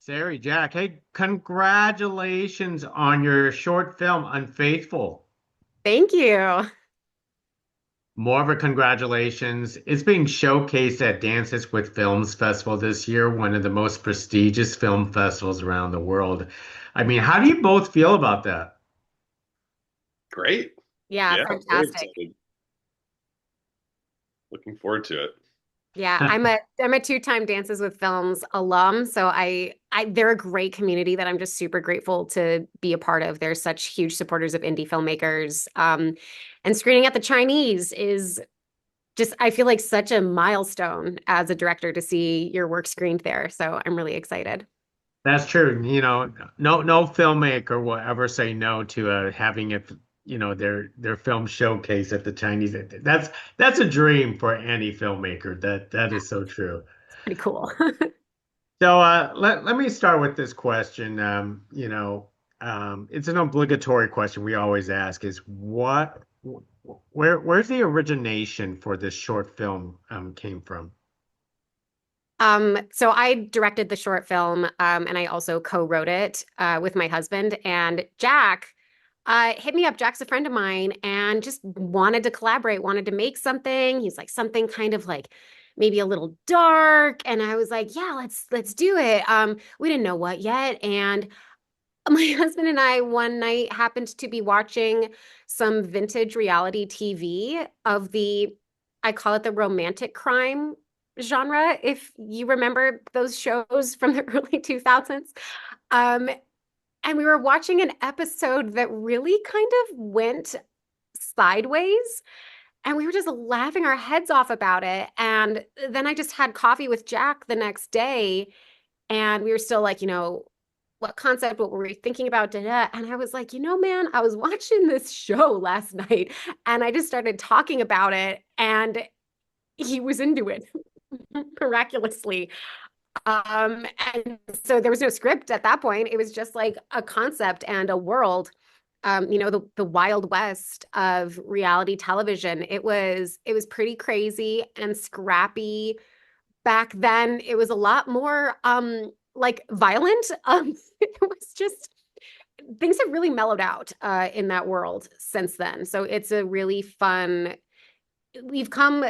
Seri, Jack, hey, congratulations on your short film, Unfaithful. Thank you. More of a congratulations. It's being showcased at Dances with Films Festival this year, one of the most prestigious film festivals around the world. I mean, how do you both feel about that? Great. Yeah, Yeah, very fantastic. excited. Looking forward to it. Yeah, I'm a two-time Dances with Films alum, so they're a great community that I'm just super grateful to be a part of. They're such huge supporters of indie filmmakers. And screening at the Chinese is just I feel like such a milestone as a director to see your work screened there. So I'm really excited. That's true. No filmmaker will ever say no to having it, their film showcase at the Chinese. That's a dream for any filmmaker. That is so true. Pretty cool. So let me start with this question. It's an obligatory question we always ask is where's the origination for this short film came from? So I directed the short film, and I also co-wrote it with my husband. And Jack hit me up. Jack's a friend of mine, and just wanted to collaborate, wanted to make something. He's like something kind of like maybe a little dark, and I was like, yeah, let's do it. We didn't know what yet, and my husband and I one night happened to be watching some vintage reality TV of I call it the romantic crime genre, if you remember those shows from the early 2000s. Um, and we were watching an episode that really kind of went sideways. And we were just laughing our heads off about it. And then I just had coffee with Jack the next day. And we were still like, what concept, what were we thinking about? Da, da. And I was like, man, I was watching this show last night and I just started talking about it. And he was into it miraculously. And so there was no script at that point. It was just like a concept and a world. The Wild West of reality television. It was pretty crazy and scrappy. Back then, it was a lot more like violent. It was just things have really mellowed out in that world since then. So it's a really fun we've come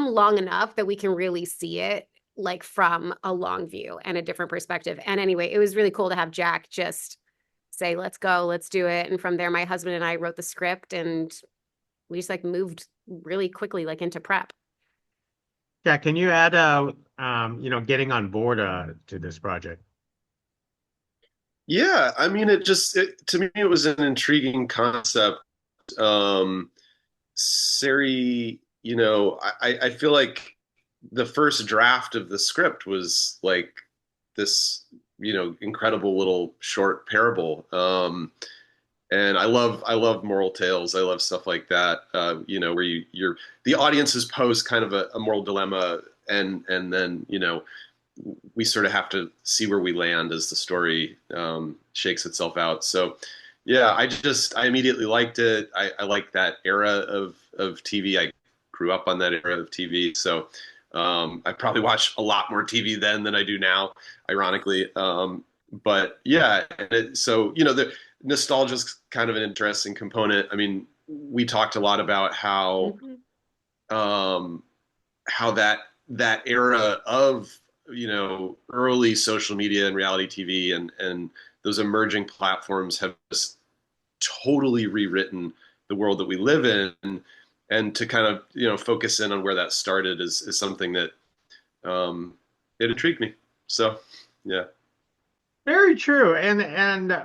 long enough that we can really see it like from a long view and a different perspective. And anyway, it was really cool to have Jack just say, let's go, let's do it. And from there, my husband and I wrote the script and we just like moved really quickly like into prep. Yeah, can you add getting on board to this project? Yeah, I mean, to me, it was an intriguing concept. Um, Seri, I feel like the first draft of the script was like this, incredible little short parable. And I love moral tales. I love stuff like that. Where the audiences pose kind of a moral dilemma, and then we sort of have to see where we land as the story shakes itself out. So, yeah, I immediately liked it. I like that era of TV. I grew up on that era of TV, so I probably watched a lot more TV then than I do now, ironically. But yeah, the nostalgia is kind of an interesting component. I mean, we talked a lot about Mhm. um, how that era of early social media and reality TV and those emerging platforms have just totally rewritten the world that we live in, and to kind of focus in on where that started is something that it intrigued me. So yeah. Very true. And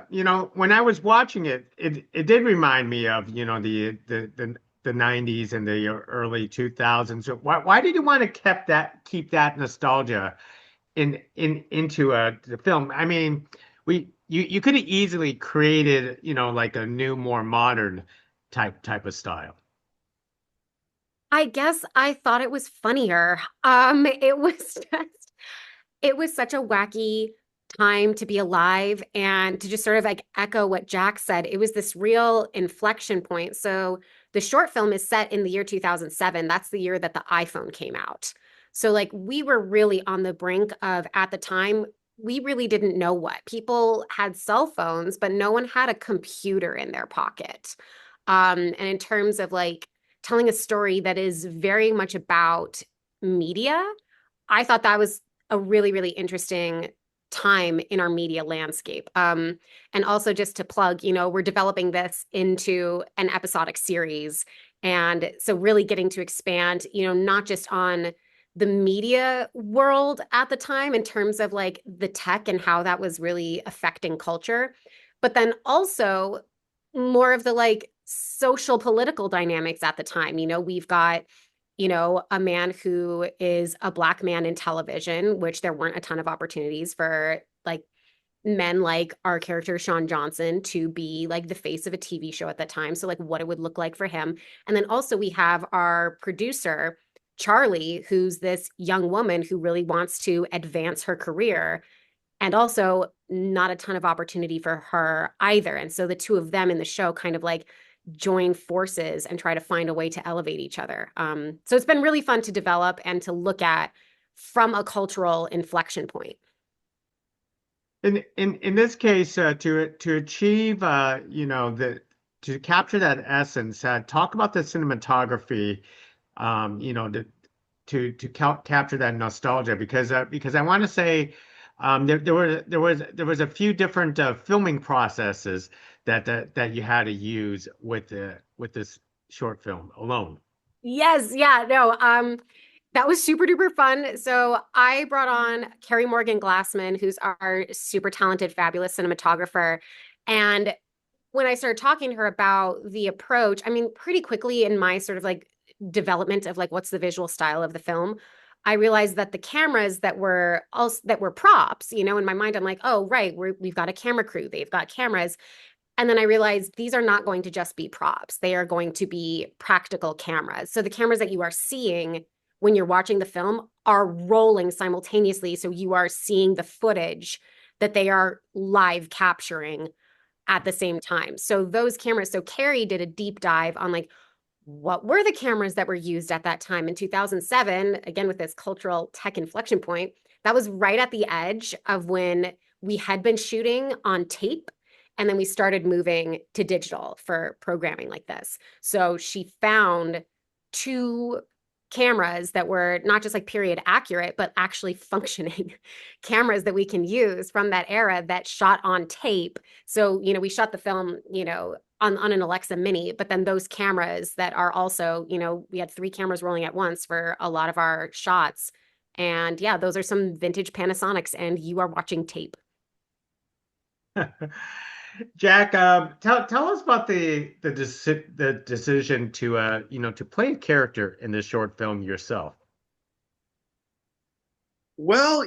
when I was watching it, it did remind me of, the 90s and the early 2000s. So why did you want to keep that nostalgia into the film? I mean, you could have easily created, like a new, more modern type of style. I guess I thought it was funnier. It was just, it was such a wacky time to be alive and to just sort of like echo what Jack said. It was this real inflection point. So the short film is set in the year 2007. That's the year that the iPhone came out. So like we were really on the brink of at the time we really didn't know what. People had cell phones, but no one had a computer in their pocket. And in terms of like telling a story that is very much about media, I thought that was a really, really interesting time in our media landscape. And also just to plug, we're developing this into an episodic series. And so really getting to expand, not just on the media world at the time in terms of like the tech and how that was really affecting culture, but then also more of the like social political dynamics at the time. We've got a man who is a Black man in television, which there weren't a ton of opportunities for like men like our character Sean Johnson to be like the face of a TV show at that time. So like what it would look like for him. And then also we have our producer, Charlie, who's this young woman who really wants to advance her career and also not a ton of opportunity for her either. And so the two of them in the show kind of like join forces and try to find a way to elevate each other. So it's been really fun to develop and to look at from a cultural inflection point. In this case, to achieve the to capture that essence, talk about the cinematography, to capture that nostalgia because I want to say there was a few different filming processes that you had to use with this short film alone. Yes, yeah, no, that was super duper fun. So I brought on Carrie Morgan Glassman, who's our super talented, fabulous cinematographer. And when I started talking to her about the approach, I mean, pretty quickly in my sort of like development of like what's the visual style of the film, I realized that the cameras that were props, in my mind, I'm like, oh, right, we've got a camera crew, they've got cameras. And then I realized these are not going to just be props. They are going to be practical cameras. So the cameras that you are seeing when you're watching the film are rolling simultaneously. So you are seeing the footage that they are live capturing at the same time. So those cameras, so Carrie did a deep dive on like what were the cameras that were used at that time in 2007, again with this cultural tech inflection point. That was right at the edge of when we had been shooting on tape and then we started moving to digital for programming like this. So she found two cameras that were not just like period accurate, but actually functioning cameras that we can use from that era that shot on tape. So, we shot the film, on an Alexa Mini, but then those cameras that are also, we had three cameras rolling at once for a lot of our shots. And yeah, those are some vintage Panasonics, and you are watching tape. Jack, tell us about the decision to to play a character in this short film yourself. Well,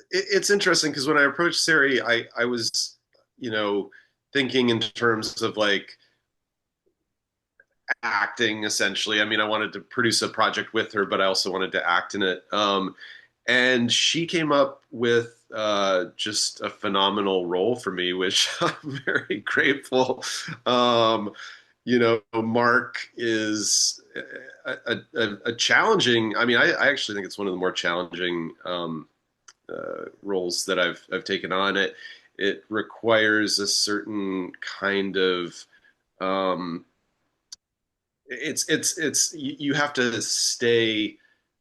it's interesting because when I approached Seri, I was, you know, thinking in terms of like acting essentially. I mean, I wanted to produce a project with her, but I also wanted to act in it. And she came up with just a phenomenal role for me, which I'm very grateful. Mark is a challenging. I mean, I actually think it's one of the more challenging roles that I've taken on. It requires a certain kind of um, it's you have to stay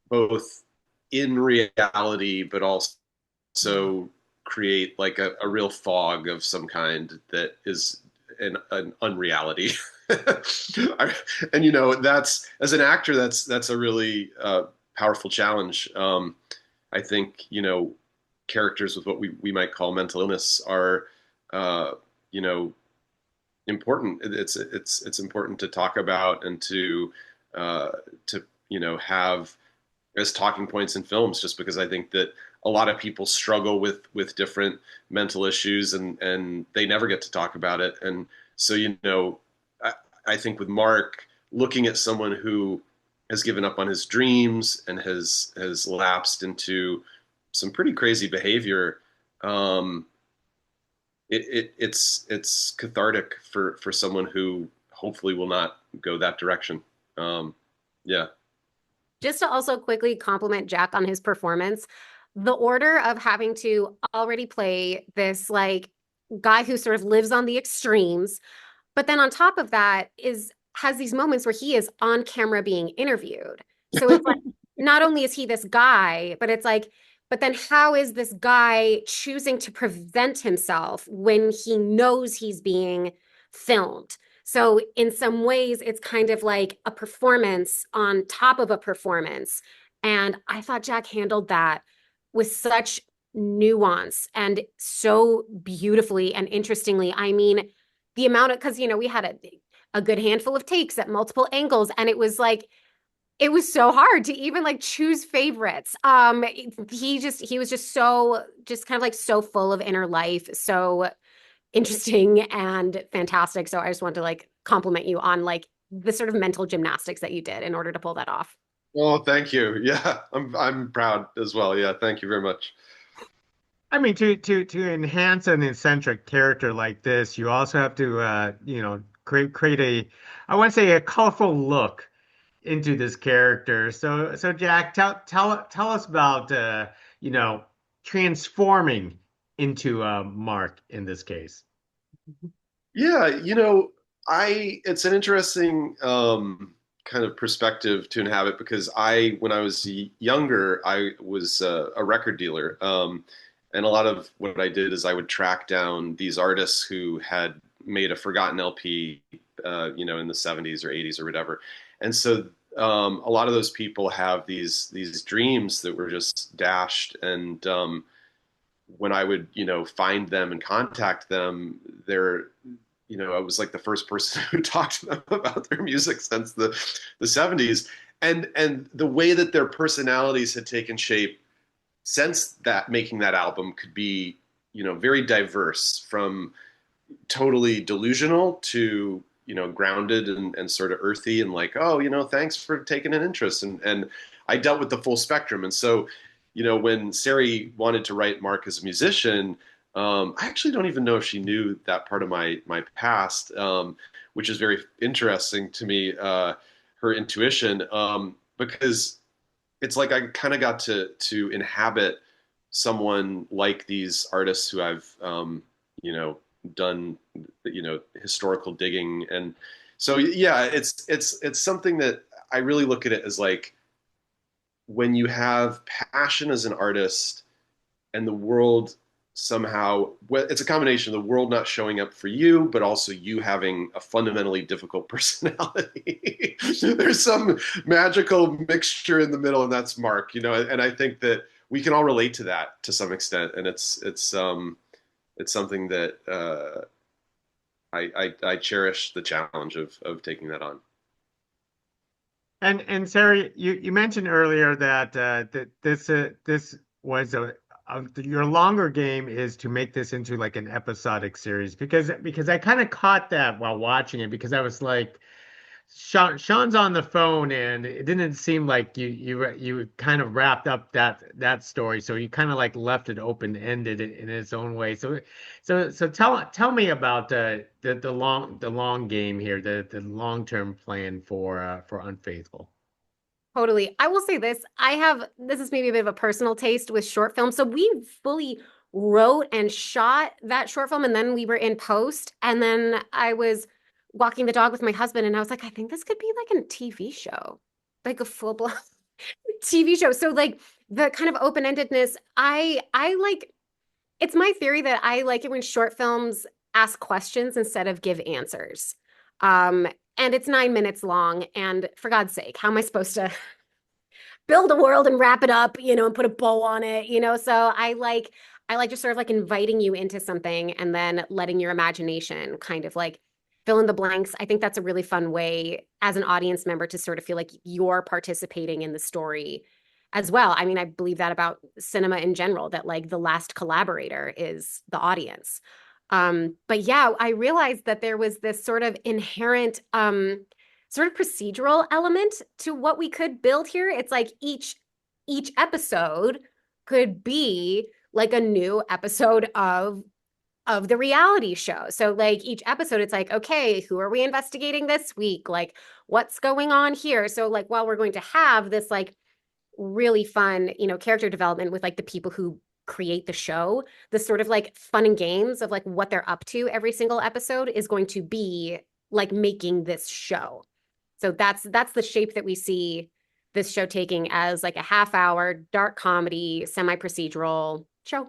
both in reality, but also create like a real fog of some kind that is an unreality. And that's as an actor, that's a really powerful challenge. I think characters with what we might call mental illness are uh, you know important. It's important to talk about and to have as talking points in films, just because I think that a lot of people struggle with different mental issues and they never get to talk about it. And so I think with Mark, looking at someone who has given up on his dreams and has lapsed into some pretty crazy behavior, um, it's cathartic for someone who hopefully will not go that direction. Um, yeah. Just to also quickly compliment Jack on his performance, the order of having to already play this like guy who sort of lives on the extremes, but then on top of that is has these moments where he is on camera being interviewed. So it's like not only is he this guy, but it's like, but then how is this guy choosing to prevent himself when he knows he's being filmed? So in some ways, it's kind of like a performance on top of a performance. And I thought Jack handled that with such nuance and so beautifully and interestingly. I mean, the amount of, because, we had a good handful of takes at multiple angles, and it was like, it was so hard to even like choose favorites. He was just so, just kind of like so full of inner life, so interesting and fantastic. So I just wanted to like compliment you on like the sort of mental gymnastics that you did in order to pull that off. Oh, thank you. Yeah, I'm proud as well. Yeah, thank you very much. I mean, to enhance an eccentric character like this, you also have to create a, I want to say, a colorful look into this character. So Jack, tell us about you know transforming into Mark in this case. Yeah, I it's an interesting kind of perspective to inhabit because when I was younger, I was a record dealer, and a lot of what I did is I would track down these artists who had made a forgotten LP, in the '70s or '80s or whatever, and so a lot of those people have these dreams that were just dashed, and when I would, find them and contact them, I was like the first person who talked to them about their music since the '70s, and the way that their personalities had taken shape since that making that album could be, very diverse from totally delusional to grounded and sort of earthy and like, oh, thanks for taking an interest, and I dealt with the full spectrum. And so when Seri wanted to write Mark as a musician, I actually don't even know if she knew that part of my past, which is very interesting to me, her intuition, because it's like I kind of got to inhabit someone like these artists who I've done historical digging, and so yeah, it's something that I really look at it as like when you have passion as an artist and the world somehow, well, it's a combination of the world not showing up for you but also you having a fundamentally difficult personality. There's some magical mixture in the middle, and that's Mark, and I think that we can all relate to that to some extent, and it's something that I cherish the challenge of taking that on. And Sarah, you mentioned earlier that that this was your longer game is to make this into like an episodic series because I kind of caught that while watching it because I was like Sean's on the phone and it didn't seem like you kind of wrapped up that story, so you kind of like left it open ended in its own way. So tell me about the long game here, the long term plan for Unfaithful. Totally. I will say this. This is maybe a bit of a personal taste with short films. So we fully wrote and shot that short film, and then we were in post. And then I was walking the dog with my husband, and I was like, I think this could be like a TV show, like a full blown TV show. So like the kind of open-endedness, I like it's my theory that I like it when short films ask questions instead of give answers. Um, and it's 9 minutes long. And for God's sake, how am I supposed to build a world and wrap it up, and put a bow on it, So I like just sort of like inviting you into something and then letting your imagination kind of like fill in the blanks. I think that's a really fun way as an audience member to sort of feel like you're participating in the story as well. I mean, I believe that about cinema in general, that like the last collaborator is the audience. But yeah, I realized that there was this sort of inherent sort of procedural element to what we could build here. It's like each episode could be like a new episode of the reality show. So like each episode it's like, okay, who are we investigating this week? Like what's going on here? So like while we're going to have this like really fun, character development with like the people who create the show. The sort of like fun and games of like what they're up to every single episode is going to be like making this show. So that's the shape that we see this show taking as like a half hour dark comedy, semi-procedural show.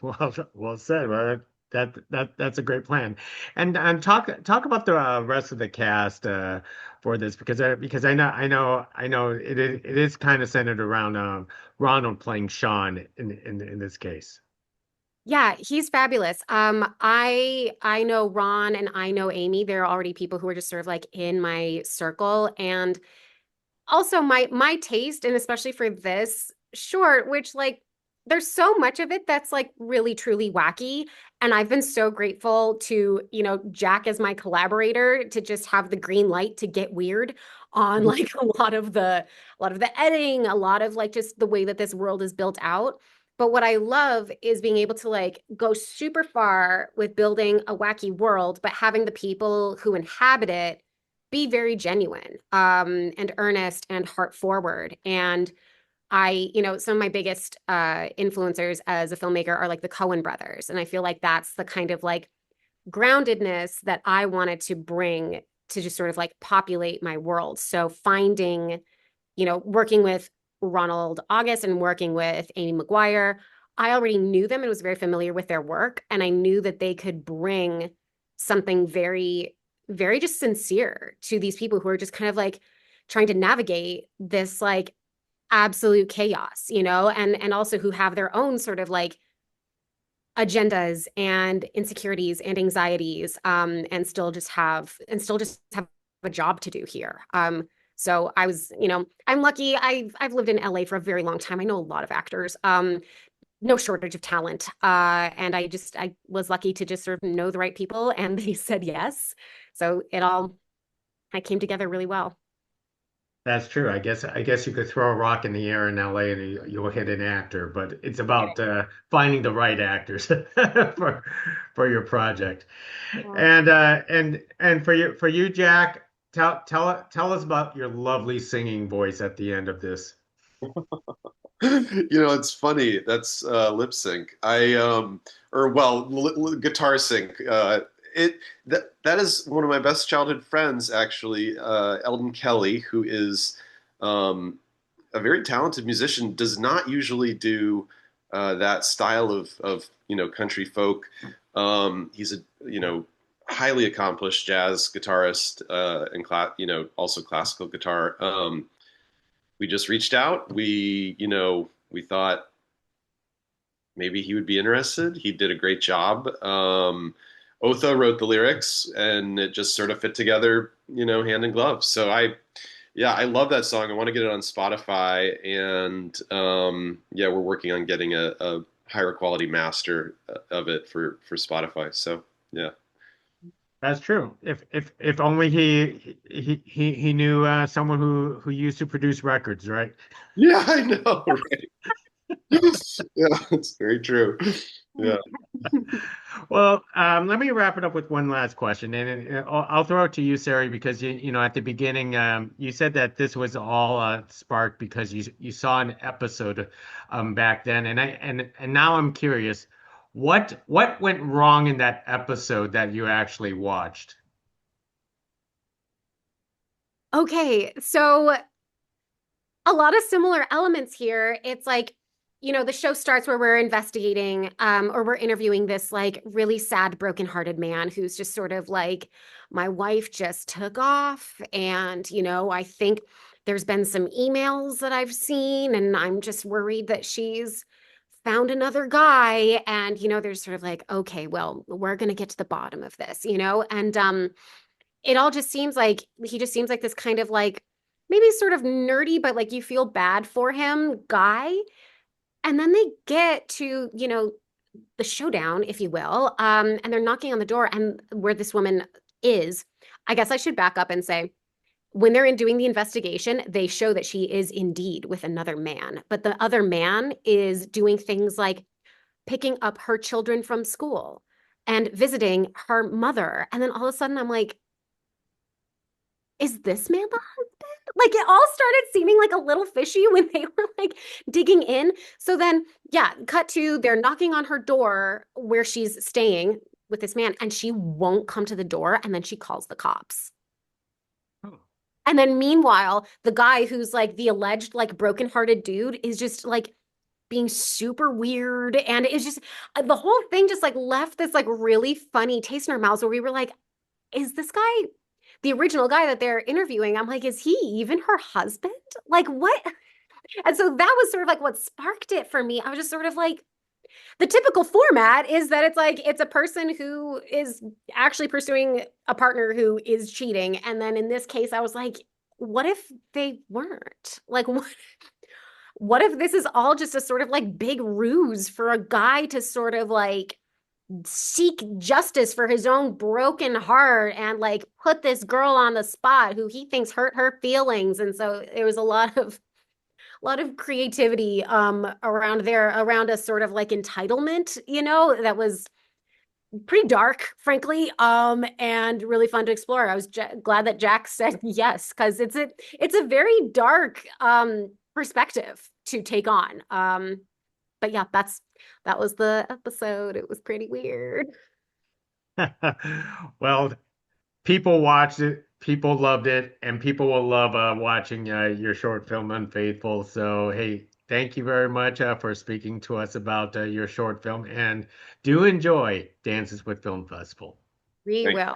Well said. Well, that's a great plan. And talk about the rest of the cast for this because I know it is kind of centered around Ronald playing Sean in this case. Yeah, he's fabulous. I know Ron and I know Amy. They're already people who are just sort of like in my circle. And also my taste, and especially for this short, which like there's so much of it that's like really truly wacky. And I've been so grateful to, Jack as my collaborator to just have the green light to get weird on like a lot of the editing, a lot of like just the way that this world is built out. But what I love is being able to like go super far with building a wacky world, but having the people who inhabit it be very genuine and earnest and heart forward. And some of my biggest influencers as a filmmaker are like the Coen brothers. And I feel like that's the kind of like groundedness that I wanted to bring to just sort of like populate my world. So finding, working with Ronald August and working with Amy McGuire, I already knew them and was very familiar with their work. And I knew that they could bring something very, very just sincere to these people who are just kind of like trying to navigate this like absolute chaos, and also who have their own sort of like agendas and insecurities and anxieties, and still just have a job to do here. So I'm lucky. I've lived in LA for a very long time. I know a lot of actors. No shortage of talent. And I was lucky to just sort of know the right people, and they said yes. So I came together really well. That's true. I guess you could throw a rock in the air in LA and you'll hit an actor, but it's about finding the right actors for for your project. Yeah. And for you, Jack, tell us about your lovely singing voice at the end of this. It's funny. That's lip sync. Or well, guitar sync. That is one of my best childhood friends, actually. Eldon Kelly, who is a very talented musician, does not usually do that style of country folk. He's a highly accomplished jazz guitarist and also classical guitar. We just reached out. We thought maybe he would be interested. He did a great job. Otha wrote the lyrics, and it just sort of fit together, hand in glove. So yeah, I love that song. I want to get it on Spotify, and yeah, we're working on getting a higher quality master of it for Spotify. So yeah. That's true. If only he knew someone who used to produce records, right? Yeah, I know, right? Yeah, it's very true. Yeah. Well, let me wrap it up with one last question, and I'll throw it to you, Sari, because you know at the beginning you said that this was all sparked because you saw an episode back then, and now I'm curious, what went wrong in that episode that you actually watched? Okay, so a lot of similar elements here. It's like, the show starts where we're investigating, or we're interviewing this like really sad, brokenhearted man who's just sort of like, my wife just took off, and I think there's been some emails that I've seen, and I'm just worried that she's found another guy. And there's sort of like, okay, well, we're gonna get to the bottom of this, and it all just seems like he just seems like this kind of like maybe sort of nerdy, but like you feel bad for him guy. And then they get to, the showdown, if you will, and they're knocking on the door, and where this woman is. I guess I should back up and say, when they're in doing the investigation, they show that she is indeed with another man, but the other man is doing things like picking up her children from school and visiting her mother. And then all of a sudden, I'm like, is this man the husband? Like it all started seeming like a little fishy when they were like digging in. So then, yeah, cut to they're knocking on her door where she's staying with this man, and she won't come to the door. And then she calls the cops. Oh. And then meanwhile, the guy who's like the alleged like brokenhearted dude is just like being super weird. And it's just the whole thing just like left this like really funny taste in our mouths where we were like, is this guy the original guy that they're interviewing? I'm like, is he even her husband? Like, what? And so that was sort of like what sparked it for me. I was just sort of like, the typical format is that it's like it's a person who is actually pursuing a partner who is cheating. And then in this case, I was like, what if they weren't? Like, what if this is all just a sort of like big ruse for a guy to sort of like seek justice for his own broken heart and like put this girl on the spot who he thinks hurt her feelings. And so there was a lot of creativity around there around a sort of like entitlement, that was pretty dark, frankly, and really fun to explore. I was glad that Jack said yes, because it's a very dark perspective to take on. But yeah, that was the episode. It was pretty weird. Well, people watched it, people loved it, and people will love watching your short film Unfaithful. So, hey, thank you very much for speaking to us about your short film, and do enjoy Dances with Film Festival. We Thank will.